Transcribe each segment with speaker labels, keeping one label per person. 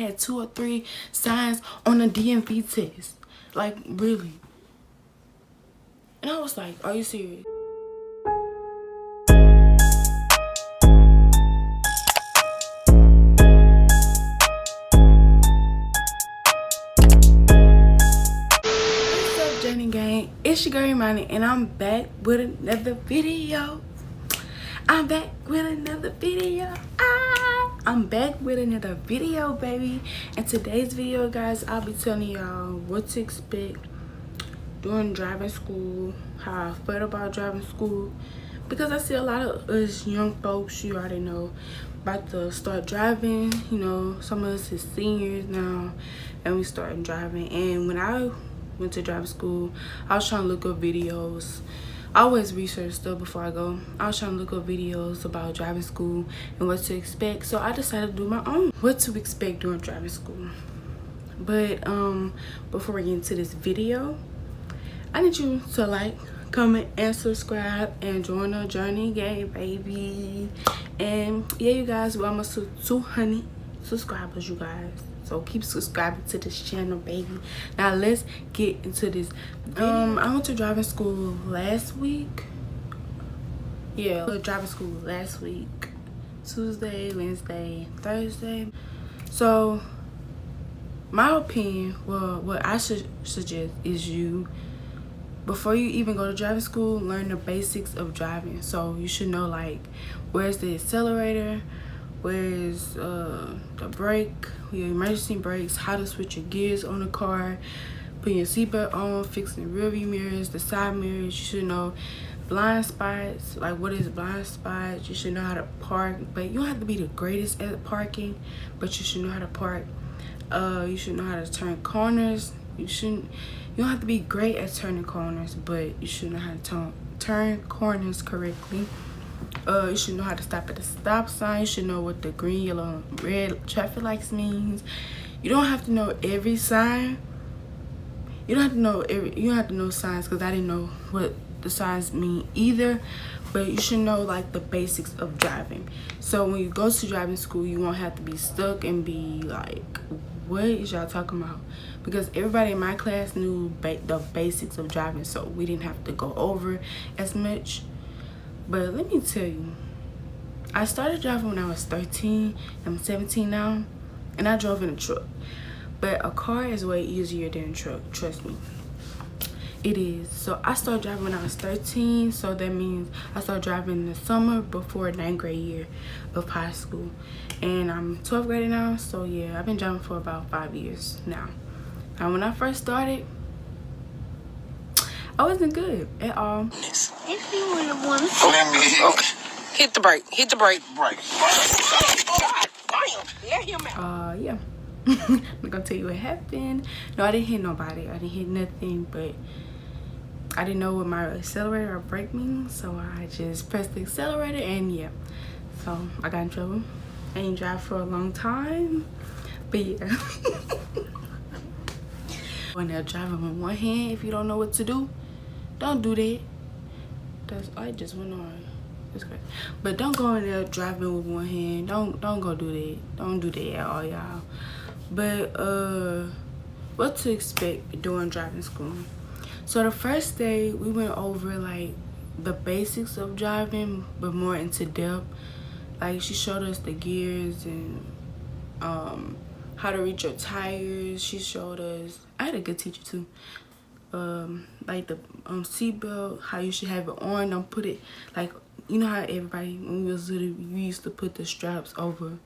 Speaker 1: Had 2 or 3 signs on the DMV test. Like, really. And I was like, are you serious? What's up, Journey Gang? It's your girl Imani, and I'm back with another video. I'm back with another video. I'm back with another video, baby. In today's video, guys, I'll be telling y'all what to expect during driving school, how I felt about driving school, because I see a lot of us young folks, you already know, about to start driving. You know, some of us is seniors now, and we starting driving. And when I went to driving school, I was trying to look up videos. I always research stuff before I go. I was trying to look up videos about driving school and what to expect. So I decided to do my own what to expect during driving school. But before we get into this video, I need you to like, comment, and subscribe and join the Journey Gang, baby. And yeah, you guys, we're almost to 200 subscribers, you guys. So keep subscribing to this channel, baby. Now let's get into this video. I went to driving school last week. Yeah, driving school last week. Tuesday, Wednesday, Thursday. So my opinion, well, what I should suggest is you, before you even go to driving school, learn the basics of driving. So you should know, like, where's the accelerator, where's the brake, your emergency brakes, how to switch your gears on the car, putting your seatbelt on, fixing the rear view mirrors, the side mirrors. You should know blind spots, like what is blind spots. You should know how to park, but you don't have to be the greatest at parking, but you should know how to park. You should know how to turn corners. You don't have to be great at turning corners, but you should know how to turn corners correctly. You should know how to stop at the stop sign. You should know what the green, yellow, and red traffic lights means. You don't have to know every sign. You don't have to know signs, because I didn't know what the signs mean either. But you should know like the basics of driving. So when you go to driving school, you won't have to be stuck and be like, what is y'all talking about? Because everybody in my class knew the basics of driving, so we didn't have to go over as much. But let me tell you, I started driving when I was 13. I'm 17 now, and I drove in a truck. But a car is way easier than a truck, trust me. It is. So I started driving when I was 13, so that means I started driving in the summer before 9th grade year of high school. And I'm 12th grade now, so yeah, I've been driving for about 5 years now. Now when I first started, I wasn't good at all.
Speaker 2: If you would have wanted to.
Speaker 3: Okay. Hit the brake. Hit the brake.
Speaker 2: Right.
Speaker 3: God damn. Let him out.
Speaker 1: Yeah. I'm not gonna tell you what happened. No, I didn't hit nobody. I didn't hit nothing, but I didn't know what my accelerator or brake means, so I just pressed the accelerator, and yeah. So I got in trouble. I ain't drive for a long time, but yeah. When they're driving with one hand, if you don't know what to do, don't do that. I just went on. That's great. But don't go in there driving with one hand. Don't go do that. Don't do that at all, y'all. But what to expect during driving school. So the first day we went over like the basics of driving, but more into depth. Like she showed us the gears and how to reach your tires. She showed us, I had a good teacher too, like the seatbelt, how you should have it on. Don't put it like, you know how everybody, when we was little, we used to put the straps over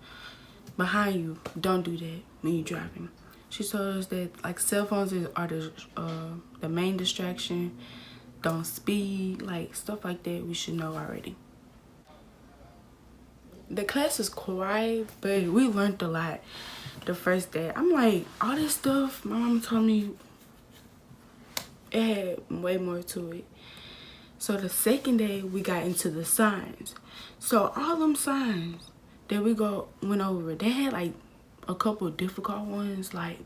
Speaker 1: behind you. Don't do that when you're driving. She told us that like cell phones are the main distraction. Don't speed, like stuff like that we should know already. The class was quiet, but we learned a lot the first day. I'm like, all this stuff my mom told me, it had way more to it. So the second day we got into the signs. So all them signs that we went over, they had like a couple of difficult ones. Like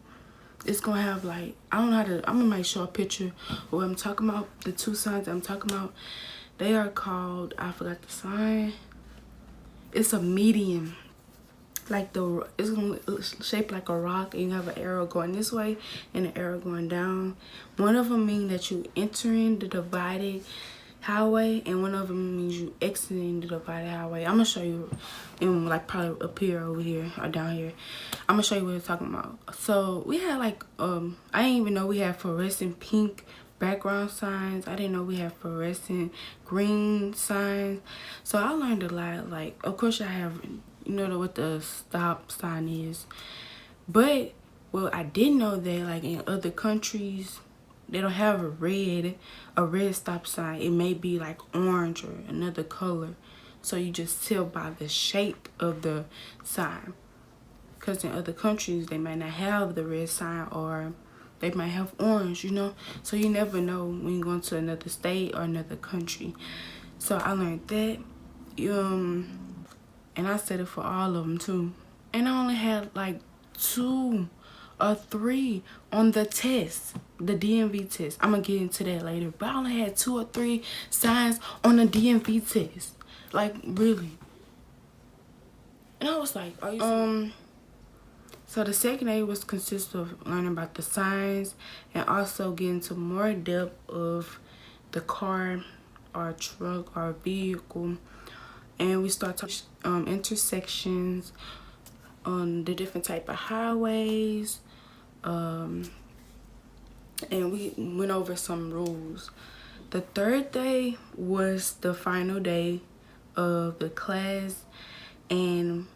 Speaker 1: it's gonna have like, I don't know how to, I'm gonna make sure a picture of what I'm talking about. The 2 signs I'm talking about, they are called, I forgot the sign. It's a median like it's gonna look shaped like a rock, and you have an arrow going this way and an arrow going down. One of them mean that you entering the divided highway, and one of them means you exiting the divided highway. I'm gonna show you in like probably up here, over here, or down here. I'm gonna show you what it's talking about. So we had like I didn't even know we had fluorescent pink background signs. I didn't know we had fluorescent green signs. So I learned a lot. Like, of course I have, you know what the stop sign is, but well, I didn't know that like in other countries they don't have a red stop sign. It may be like orange or another color, so you just tell by the shape of the sign, because in other countries they might not have the red sign, or they might have orange, you know. So you never know when you're going to another state or another country. So I learned that, and I said it for all of them too. And I only had like 2 or 3 on the test, the DMV test. I'm gonna get into that later, but I only had 2 or 3 signs on the DMV test. Like, really. And I was like, are you so the second day was consist of learning about the signs and also getting to more depth of the car or truck or vehicle. And we start talking intersections, on the different type of highways, and we went over some rules. The third day was the final day of the class, and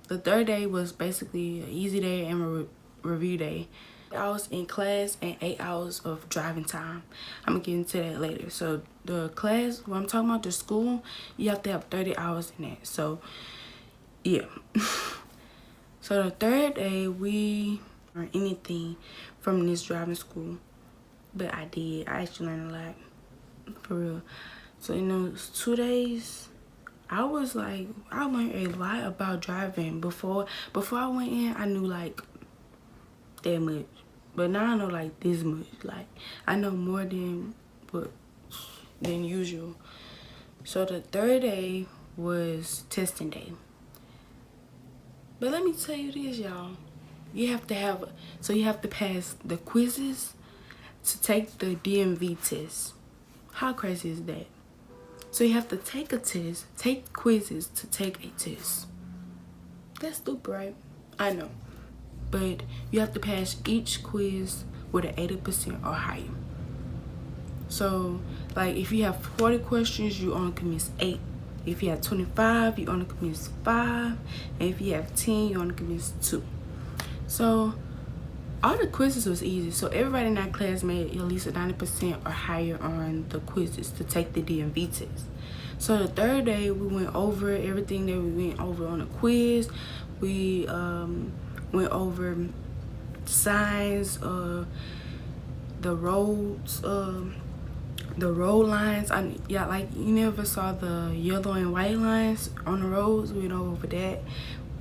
Speaker 1: the third day was basically an easy day and a review day. I was in class and 8 hours of driving time. I'm gonna get into that later. So the class, what I'm talking about, the school, you have to have 30 hours in that. So yeah. So the third day we learned anything from this driving school, but I did. I actually learned a lot, for real. So in those 2 days, I was like, I learned a lot about driving. Before I went in, I knew like that much, but now I know like this much. Like, I know more than usual. So the third day was testing day. But let me tell you this, y'all. You have to pass the quizzes to take the DMV test. How crazy is that? So you have to take a test, take quizzes to take a test. That's stupid, right? I know. But you have to pass each quiz with an 80% or higher. So, like, if you have 40 questions, you only can miss 8. If you have 25, you only can miss 5. And if you have 10, you only can miss 2. So, all the quizzes was easy. So, everybody in that class made at least a 90% or higher on the quizzes to take the DMV test. So, the third day, we went over everything that we went over on the quiz. We went over signs, the roads, the road lines. Yeah, like, you never saw the yellow and white lines on the roads. We went over that.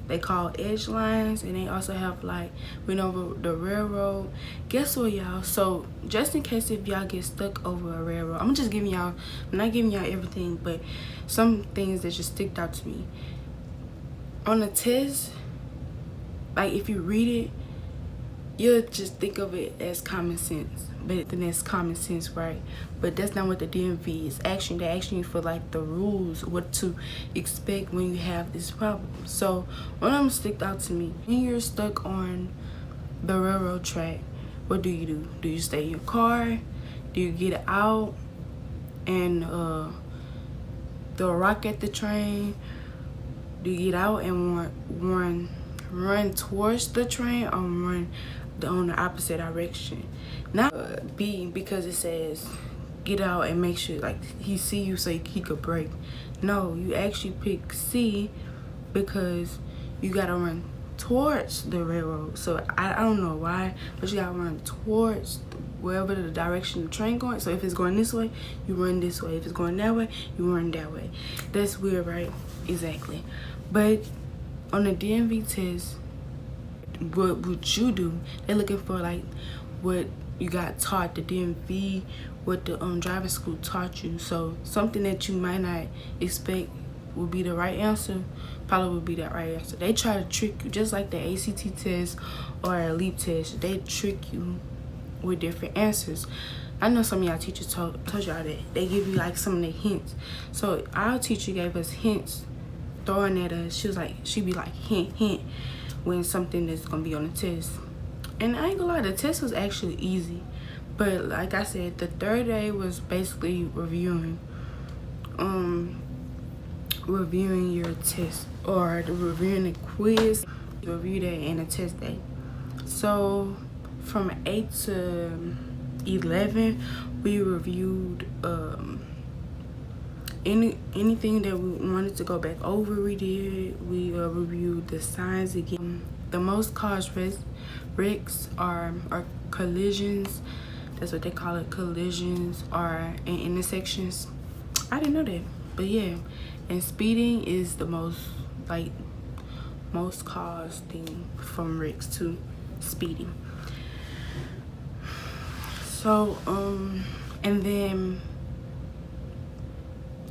Speaker 1: They call edge lines, and they also have like, went over the railroad. Guess what, y'all? So just in case if y'all get stuck over a railroad, I'm just giving y'all, I'm not giving y'all everything, but some things that just sticked out to me. On the test, like, if you read it, you'll just think of it as common sense. But then that's common sense, right? But that's not what the DMV is asking. They're asking you for like the rules, what to expect when you have this problem. So one of them sticked out to me. When you're stuck on the railroad track, what do? Do you stay in your car? Do you get out and throw a rock at the train? Do you get out and run towards the train, or run on the opposite direction? Not B, because it says get out and make sure like he see you so he could brake. No, you actually pick C because you gotta run towards the railroad. So I don't know why, but you gotta run towards wherever the direction the train going. So if it's going this way, you run this way. If it's going that way, you run that way. That's weird, right? Exactly. But on the DMV test, what would you do? They're looking for like what you got taught, the DMV, what the driving school taught you. So something that you might not expect would be the right answer, probably would be that right answer. They try to trick you, just like the ACT test or a LEAP test. They trick you with different answers. I know some of y'all teachers told y'all that they give you like some of the hints. So our teacher gave us hints, throwing at us. She'd be like hint when something is gonna be on the test. And I ain't gonna lie, the test was actually easy. But like I said, the third day was basically reviewing your test, or reviewing the quiz, review day, and the test day. So from 8 to 11, we reviewed anything that we wanted to go back over. We did. We reviewed the signs again. The most caused wrecks are collisions. That's what they call it, collisions, or in intersections. I didn't know that, but yeah. And speeding is the most caused thing from wrecks to speeding. So and then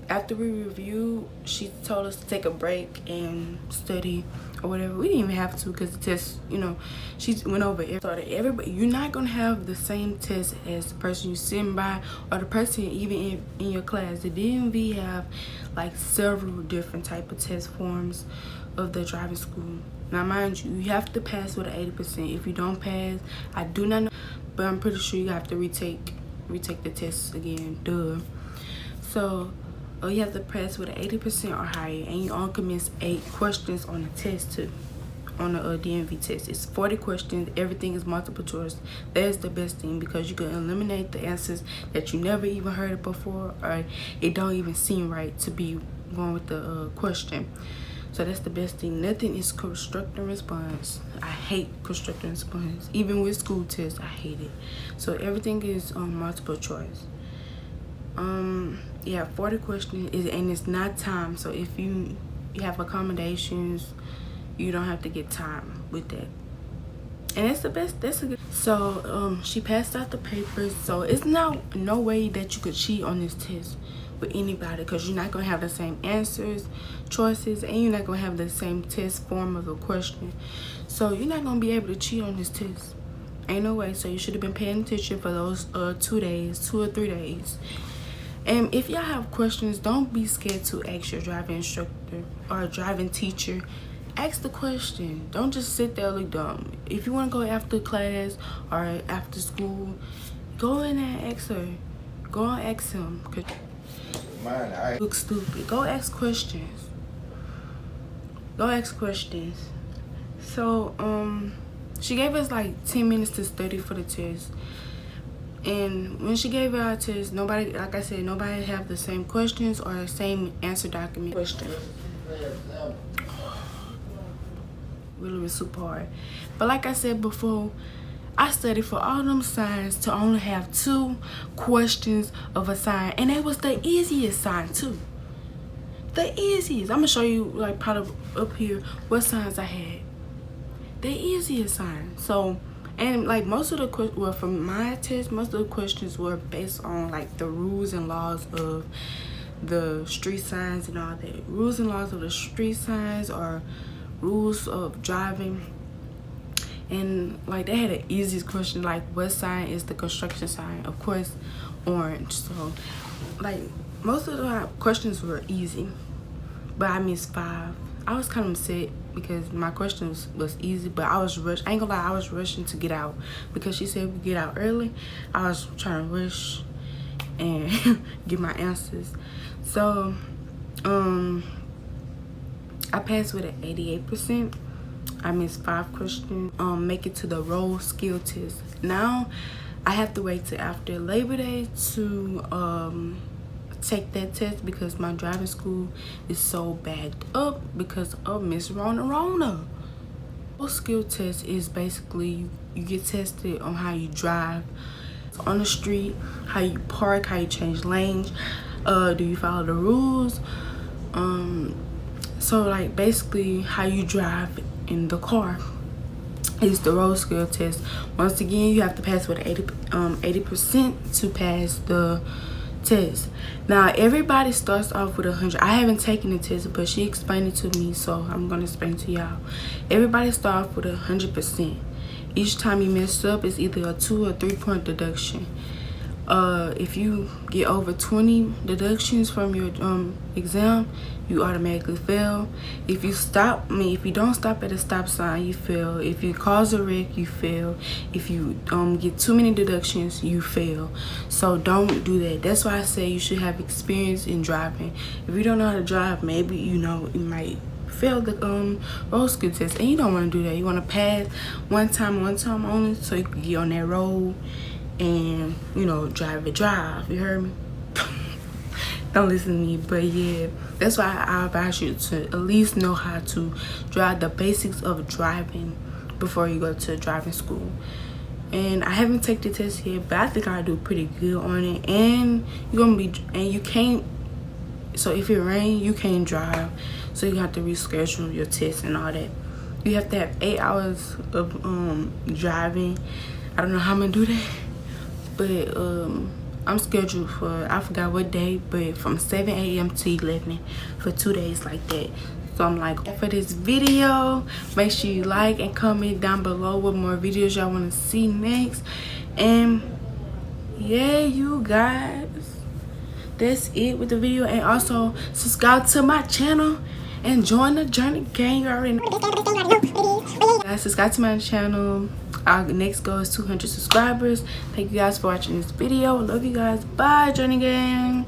Speaker 1: after we reviewed, she told us to take a break and study or whatever. We didn't even have to, because the test, you know, she went over everybody. You're not gonna have the same test as the person you're sitting by, or the person even in your class. The DMV have like several different type of test forms of the driving school. Now mind you, you have to pass with an 80%. If you don't pass, I do not know, but I'm pretty sure you have to retake the test again. Duh. So you have to pass with an 80% or higher, and you only can miss 8 questions on the test too. On the DMV test, it's 40 questions. Everything is multiple choice. That is the best thing, because you can eliminate the answers that you never even heard of before, or it don't even seem right to be going with the question. So that's the best thing. Nothing is constructor response. I hate constructor response. Even with school tests, I hate it. So everything is multiple choice. Yeah, 40 questions, and it's not time. So if you have accommodations, you don't have to get time with that. And that's the best. That's a good. So she passed out the papers. So it's no way that you could cheat on this test with anybody, because you're not gonna have the same choices, and you're not gonna have the same test form of a question. So you're not gonna be able to cheat on this test. Ain't no way. So you should have been paying attention for those 2 or 3 days. And if y'all have questions, don't be scared to ask your driving instructor or driving teacher. Ask the question. Don't just sit there look dumb. If you want to go after class or after school, go in and ask her. Go and ask him. Cause look stupid. Go ask questions. Go ask questions. So she gave us like 10 minutes to study for the test. And when she gave our test, nobody, like I said, nobody have the same questions or the same answer document question. Really was super hard. But like I said before, I studied for all them signs to only have 2 questions of a sign, and it was the easiest sign too. The easiest. I'm gonna show you like probably up here what signs I had. The easiest sign. So. And like most of the questions, well, from my test, most of the questions were based on like the rules and laws of the street signs and all that. Rules and laws of the street signs, or rules of driving. And like they had the easiest question, like what sign is the construction sign? Of course, orange. So like most of the questions were easy, but I missed 5. I was kind of upset because my question was easy, but I was rushed. I ain't gonna lie, I was rushing to get out because she said we get out early. I was trying to rush and get my answers. So I passed with an 88%. I missed 5 questions. Make it to the road skill test. Now I have to wait till after Labor Day to take that test, because my driving school is so backed up because of Miss Rona. Road skill test is basically you get tested on how you drive on the street, how you park, how you change lanes, do you follow the rules, so like basically how you drive in the car is the road skill test. Once again, you have to pass with 80% to pass the test. Now everybody starts off with 100. I haven't taken the test, but she explained it to me, so I'm gonna explain it to y'all. Everybody starts off with 100%. Each time you mess up, it's either a 2 or 3 point deduction. If you get over 20 deductions from your exam, you automatically fail. If you don't stop at a stop sign, you fail. If you cause a wreck, you fail. If you get too many deductions, you fail. So don't do that. That's why I say you should have experience in driving. If you don't know how to drive, maybe you might fail the road skill test, and you don't want to do that. You want to pass one time only, so you can get on that road and drive. You heard me? Don't listen to me, but yeah, that's why I advise you to at least know how to drive, the basics of driving, before you go to driving school. And I haven't taken the test yet, but I think I do pretty good on it. And you can't, so if it rains, you can't drive, so you have to reschedule your test and all that. You have to have 8 hours of driving. I don't know how I'm gonna do that, but I'm scheduled for, I forgot what day, but from 7 a.m. to 11 for 2 days like that. So I'm like, for this video, make sure you like and comment down below what more videos y'all want to see next. And yeah, you guys, that's it with the video. And also subscribe to my channel and join the Journey Gang. You already know. Guys, subscribe to my channel. Our next goal is 200 subscribers. Thank you guys for watching this video. Love you guys. Bye, Journey Gang.